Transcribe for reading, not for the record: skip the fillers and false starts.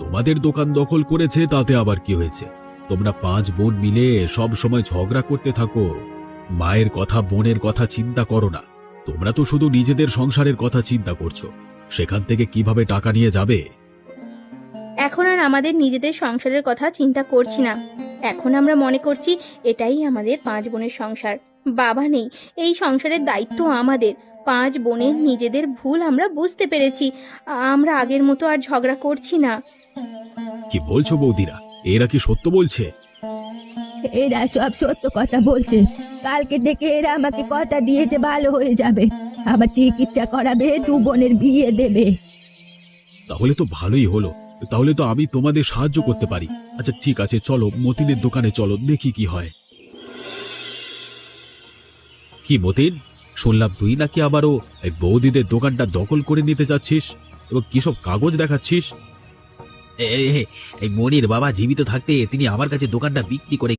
তোমাদের দোকান দখল করেছে তাতে আবার কি হয়েছে? তোমরা 5 বোন মিলে সব সময় ঝগড়া করতে থাকো। মায়ের কথা বোনের কথা চিন্তা করো না। তোমরা তো শুধু নিজেদের সংসারের কথা চিন্তা করছো, সেখান থেকে কিভাবে টাকা নিয়ে যাবে। এখন আর আমাদের নিজেদের সংসারের কথা চিন্তা করছি না। এখন আমরা মনে করছি এটাই আমাদের 5 বোনের সংসার। বাবা নেই, এই সংসারের দায়িত্ব আমাদের। 5 বোনের নিজেদের ভুল আমরা বুঝতে পেরেছি। আমরা আগের মতো আর ঝগড়া করছি না। কি বলছো বৌদিরা? এরা কি সত্য বলছে? এরা সব সত্য কথা বলছে। কালকে থেকে এরা আমাকে কথা দিয়েছে ভালো হয়ে যাবে, আবার চিকিৎসা করাবে, 2 বোনের বিয়ে দেবে। তাহলে তো ভালোই হলো। তাহলে তো আমি তোমাদের সাহায্য করতে পারি। আচ্ছা ঠিক আছে, চলো মতিনের দোকানে চলো, দেখি কি হয়। কি মতিন, শুনলাম তুই নাকি আবারও এই বৌদিদের দোকানটা দখল করে নিতে যাচ্ছিস এবং কি সব কাগজ দেখাচ্ছিস? এই মনির বাবা জীবিত থাকতে তিনি আমার কাছে দোকানটা বিক্রি করে